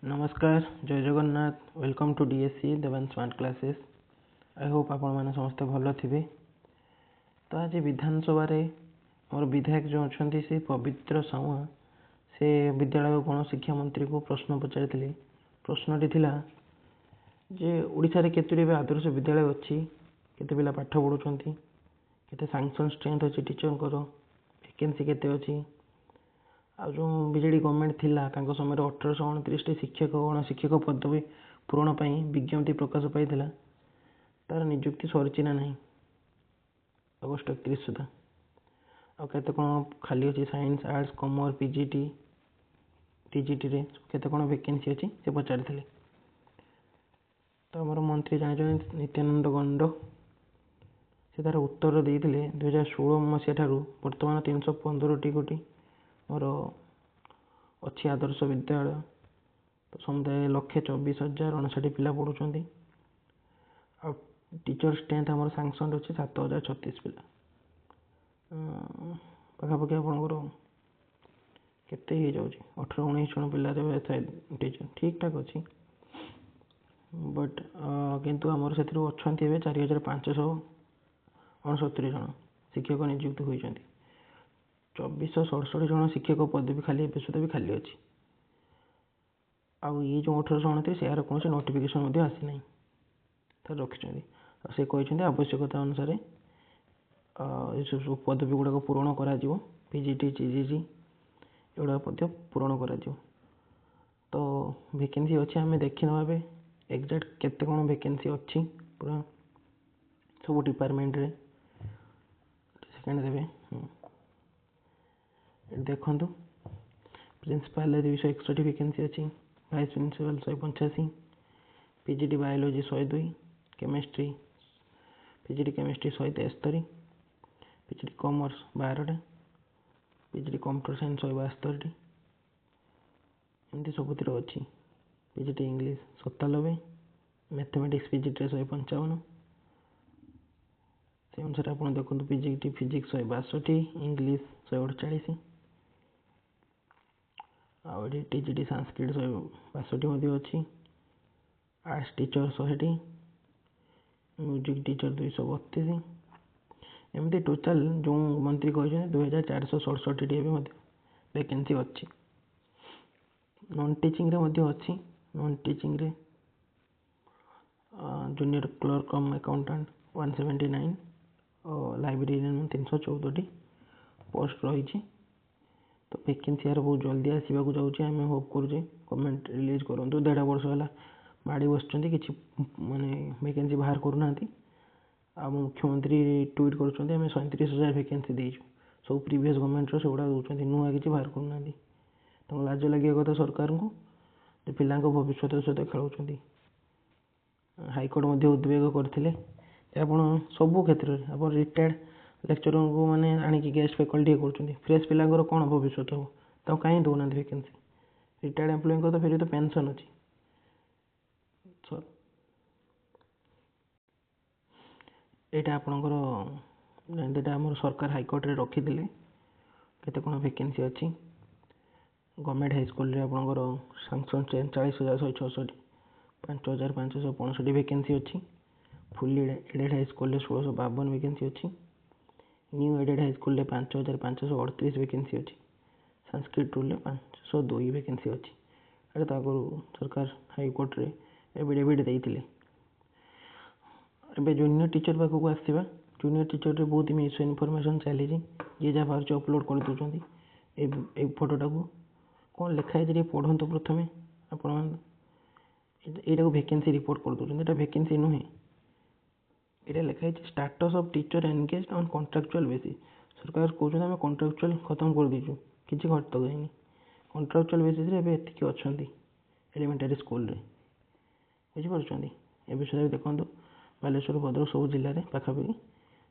नमस्कार जय Jagannath welcome to DSC देवान स्मार्ट क्लासेस आई होप आपण मैंने समस्ते भल थे। तो आज विधानसभा मोर विधायक जो अच्छा से पवित्र साउआ से विद्यालय गण शिक्षा मंत्री को प्रश्न पचारि प्रश्नटी थिला जे ओडिशा रे केतुरी आदर्श विद्यालय अच्छी केते पिला पाठ पढ़ुछंती केते सैंक्शन स्ट्रेंथ अच्छी टीचर को वैकेंसी केते अच्छी आ जो बीजेडी गवर्नमेंट थिला तांको समय 1829 शिक्षक गण शिक्षक पदवी पूरण पर विज्ञप्ति प्रकाश पाई तार नियुक्ति सरी ना नहीं अगस्ट 31 सुधा आते कौन खाली अच्छी science arts commerce PGT TGT रे केते कौन वैकेंसी अच्छी से पचारि तो आम मंत्री जान नित्यानंद गंड से तार उत्तर देते 2016 मसीहा ठारू बर्तमान 315 कोटी मोर अच्छी आदर्श विद्यालय तो समुदाय 1,24,059 पिला पढ़ुं आ टीचर स्ट्रेंथ आम सांसन अच्छे 7,036 पिला पाखापाखि आपंकर केते हो जाऊँ 18-19 जन पिला टीचर ठीक ठाक अच्छी बट किंतु आमर से अच्छा 4,569 जन शिक्षक नियुक्त होती 2,467 जन शिक्षक पद भी खाली ए सुधा भी खाली अच्छी आउ ये जो 1829 यार कौन नोटिफिकेशन आसी ना तो रखिंट से कहते आवश्यकता अनुसार पदवी गुड़ाक पूरण कर पीजीटी जीजीटी एगुड़ा पूरण कर तो वैकेंसी अच्छी आम देखी ना एग्जाक्ट केते कौन वैकेंसी अच्छी पूरा सब डिपार्टमेंट रे सेकेंड देवे देखु प्रिंसिपाल 261 वैकेंसी अच्छी vice principal 185 PGT biology 102 chemistry PGT chemistry 173 PGT commerce 12 PGT computer science 172 एमती सबुतिर अच्छी पीजीटी इंग्लिश 97 मैथमेटिक्स पीजीटी 155 से अनुसार आप देखो पीजीटी फिजिक्स 162 इंग्लिश 148 आउे टीजीटी संस्कृत 162 अच्छी आर्ट्स टीचर 100 म्यूजिक टीचर 232 एमती टोटाल जो मंत्री कहते 2,467 वैकेंसी अच्छी नॉन टीचिंग रे अच्छी नॉन टीचिंग रे जूनियर क्लर्क कम अकाउंटेंट 179 और लाइब्रेरियन 314 पोस्ट रही तो वैकेंसी यार बहुत जल्दी आसवाक जाऊँगी आम होप करुचे गवर्नमेंट रिलीज करूँ 1.5 वर्ष है माड़ी बस कि माने वैकेंसी बाहर करना आ मुख्यमंत्री ट्वीट करुँच 37,000 वैकेंसी देचु सब प्रीवियस गवर्नमेंट से गुड़ा दूसरी नुआ कि बाहर करना तो लाज लगे कथा सरकार को पिला भविष्य सहित खेल हाइकोर्ट उद्वेग करते आप सबू क्षेत्र में आप रिटायर्ड लेक्चर को मैंने आणिक गेस्ट फैकल्टी कर फ्रेश पिला कौन भविष्य हम तो कहीं दौना वैकेंसी रिटायर्ड एम्प्लॉय तो फिर तो पेंशन अच्छी यहाँ आपंकर आम सरकार हाइकोर्ट रे रखी केते कौन वैकेंसी अच्छी गवर्नमेंट हाईस्कल आपंकर सांसन 40,166 5,565 वैकेंसी अच्छी फुली एडेड हाईस्कल 1,652 वैकेंसी अच्छी न्यू एडेड हाईस्कल 5,538 वैकेंसी अच्छी संस्कृत रूल 502 वैकेंसी अच्छी अरे तो आगु सरकार हाइकोर्ट रे एफिडेविट देते एवं जूनियर टीचर पाखक आसवा जूनियर टीचर रे बहुत मिस इनफॉरमेशन चली ये जहाँ बाहर अपलोड कर दौरान फोटोटा को कौन लिखाई पढ़ु प्रथम आपण यहाँ वैकेंसी रिपोर्ट कर दूसरा वैकेंसी नुहे ये लिखाई status of teacher engage on contractual basis सरकार कहते आम कॉन्ट्रैक्चुअल खत्म कर दीचु किसी घट गई कॉन्ट्रैक्चुअल बेसिस एति अच्छा एलिमेंटारी स्कूल बुझीपार ए विषय देखो बालेश्वर भद्रक सब जिले में पाखापाखि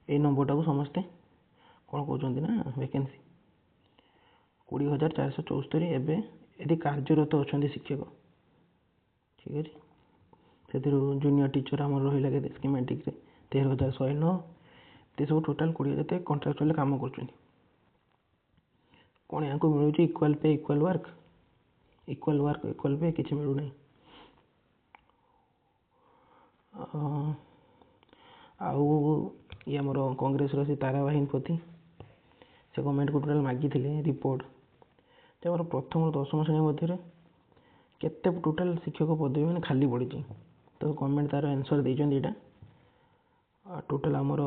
ये नंबरटा को समस्ते कौन कहते ना वैकेंसी 20,474 एवं यदि कार्यरत अच्छा शिक्षक ठीक है से जूनियर टीचर आम रहा के स्कीमेटिक 13,109 ये सब टोटाल 20,000 कॉन्ट्रैक्चुअल काम कर कौन यहाँ मिलूँ इक्वाल पे equal work equal work equal pay କିଛି ମିଳୁନାହିଁ। ଆଉ ଇଏ ଆମର କଂଗ୍ରେସର ସେ ତାରାବାହିନୀ ପତି ସେ ଗଭର୍ଣ୍ଣମେଣ୍ଟକୁ ଟୋଟାଲ୍ ମାଗିଥିଲେ ରିପୋର୍ଟ ଯେ ଆମର ପ୍ରଥମରୁ ଦଶମ ଶ୍ରେଣୀ ମଧ୍ୟରେ କେତେ ଟୋଟାଲ୍ ଶିକ୍ଷକ ପଦବୀ ମାନେ ଖାଲି ପଡ଼ିଛି। ତ ଗଭର୍ଣ୍ଣମେଣ୍ଟ ତା'ର ଆନ୍ସର୍ ଦେଇଛନ୍ତି ଏଇଟା ଟୋଟାଲ୍ ଆମର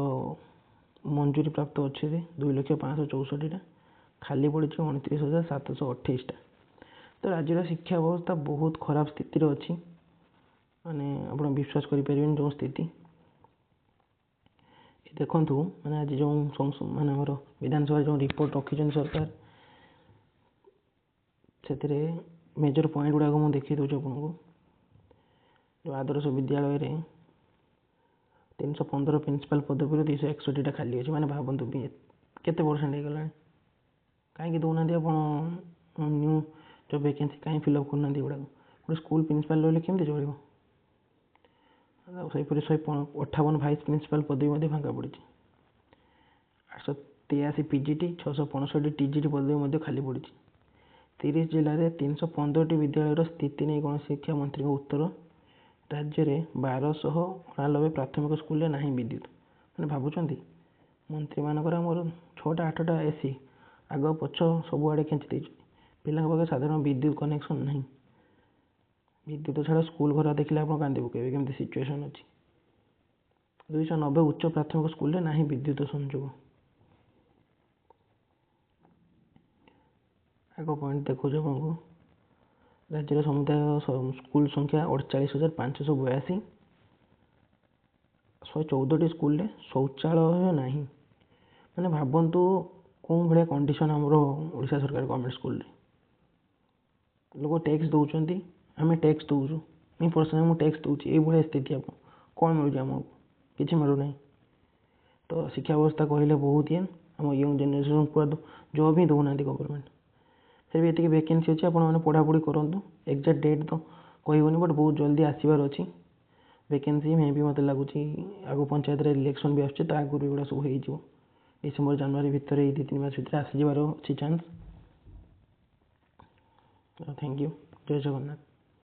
ମଞ୍ଜୁରୀ ପ୍ରାପ୍ତ ଅଛି 2,564,ଟା, ଖାଲି ପଡ଼ିଛି 29,728ଟା। ତ ରାଜ୍ୟର ଶିକ୍ଷା ବ୍ୟବସ୍ଥା ବହୁତ ଖରାପ ସ୍ଥିତିରେ ଅଛି, ମାନେ ଆପଣ ବିଶ୍ୱାସ କରିପାରିବେନି ଯେଉଁ ସ୍ଥିତି। ଦେଖନ୍ତୁ ମାନେ ଆଜି ଯେଉଁ ମାନେ ଆମର ବିଧାନସଭାରେ ଯେଉଁ ରିପୋର୍ଟ ରଖିଛନ୍ତି ସରକାର, ସେଥିରେ ମେଜର ପଏଣ୍ଟ ଗୁଡ଼ାକ ମୁଁ ଦେଖାଇ ଦେଉଛି ଆପଣଙ୍କୁ। ଯେଉଁ ଆଦର୍ଶ ବିଦ୍ୟାଳୟରେ 315 ପ୍ରିନ୍ସିପାଲ୍ ପଦବୀରୁ 261ଟା ଖାଲି ଅଛି। ମାନେ ଭାବନ୍ତୁ କେତେ ପରସେଣ୍ଟ ହେଇଗଲାଣି। କାହିଁକି ଦେଉନାହାନ୍ତି ଆପଣ ନ୍ୟୁ ଯେଉଁ ଭେକେନ୍ସି କାହିଁ ଫିଲ୍ଅପ୍ କରୁନାହାନ୍ତି ଏଗୁଡ଼ାକ। ଗୋଟେ ସ୍କୁଲ ପ୍ରିନ୍ସିପାଲ୍ ରହିଲେ କେମିତି ଚଳିବ। ଆଉ ସେହିପରି 158 ଭାଇସ୍ ପ୍ରିନ୍ସିପାଲ୍ ପଦବୀ ମଧ୍ୟ ଫାଙ୍କା ପଡ଼ିଛି। 883 PGT, 665 TGT ପଦବୀ ମଧ୍ୟ ଖାଲି ପଡ଼ିଛି। 30 ଜିଲ୍ଲାରେ 315ଟି ବିଦ୍ୟାଳୟର ସ୍ଥିତି ନେଇ କୌଣସି ଶିକ୍ଷା ମନ୍ତ୍ରୀଙ୍କ ଉତ୍ତର। ରାଜ୍ୟରେ 1299 ପ୍ରାଥମିକ ସ୍କୁଲରେ ନାହିଁ ବିଦ୍ୟୁତ୍। ମାନେ ଭାବୁଛନ୍ତି ମନ୍ତ୍ରୀମାନଙ୍କର ଆମର 6ଟା 8ଟା AC ଆଗ ପଛ ସବୁଆଡ଼େ ଖେଞ୍ଚି ଦେଇଛନ୍ତି। ପିଲାଙ୍କ ପାଖରେ ସାଧାରଣ ବିଦ୍ୟୁତ୍ କନେକ୍ସନ୍ ନାହିଁ। ବିଦ୍ୟୁତ ଛଡ଼ା ସ୍କୁଲ ଘର ଦେଖିଲେ ଆପଣ କାନ୍ଦି ପକାଇବେ କେମିତି ସିଚୁଏସନ୍ ଅଛି। 290 ଉଚ୍ଚ ପ୍ରାଥମିକ ସ୍କୁଲରେ ନାହିଁ ବିଦ୍ୟୁତ ସଂଯୋଗ। ଆଗ ପଏଣ୍ଟ ଦେଖୁଛୁ ଆପଣଙ୍କୁ। ରାଜ୍ୟର ସମୁଦାୟ ସ୍କୁଲ ସଂଖ୍ୟା 48,582। 114ଟି ସ୍କୁଲରେ ଶୌଚାଳୟ ନାହିଁ। ମାନେ ଭାବନ୍ତୁ କେଉଁ ଭଳିଆ କଣ୍ଡିସନ୍ ଆମର ଓଡ଼ିଶା ସରକାର ଗଭର୍ଣ୍ଣମେଣ୍ଟ ସ୍କୁଲରେ। ଲୋକ ଟ୍ୟାକ୍ସ ଦେଉଛନ୍ତି, ଆମେ ଟ୍ୟାକ୍ସ ଦେଉଛୁ। ପର୍ସନାଲି ମୁଁ ଟ୍ୟାକ୍ସ ଦେଉଛି। ଏଇଭଳିଆ ସ୍ଥିତି ଆପଣ କ'ଣ ମିଳୁଛି ଆମକୁ? କିଛି ମିଳୁନାହିଁ। ତ ଶିକ୍ଷା ବ୍ୟବସ୍ଥା କହିଲେ ବହୁତ ଆମ ୟଙ୍ଗ ଜେନେରେସନ୍କୁ ଜବ୍ ହିଁ ଦେଉନାହାନ୍ତି ଗଭର୍ଣ୍ଣମେଣ୍ଟ। ସେ ବି ଏତିକି ଭେକେନ୍ସି ଅଛି, ଆପଣମାନେ ପଢ଼ାପଢ଼ି କରନ୍ତୁ। ଏକ୍ଜାକ୍ଟ ଡେଟ୍ ତ କହିବନି, ବଟ୍ ବହୁତ ଜଲ୍ଦି ଆସିବାର ଅଛି ଭେକେନ୍ସି। ମେ ବି ମୋତେ ଲାଗୁଛି ଆଗକୁ ପଞ୍ଚାୟତରେ ଇଲେକ୍ସନ୍ ବି ଆସୁଛି, ତା ଆଗରୁ ଏଗୁଡ଼ା ସବୁ ହେଇଯିବ। ଡିସେମ୍ବର ଜାନୁଆରୀ ଭିତରେ ଏଇ 2-3 ମାସ ଭିତରେ ଆସିଯିବାର ଅଛି ଚାନ୍ସ। Thank you. ଜୟ ଜଗନ୍ନାଥ।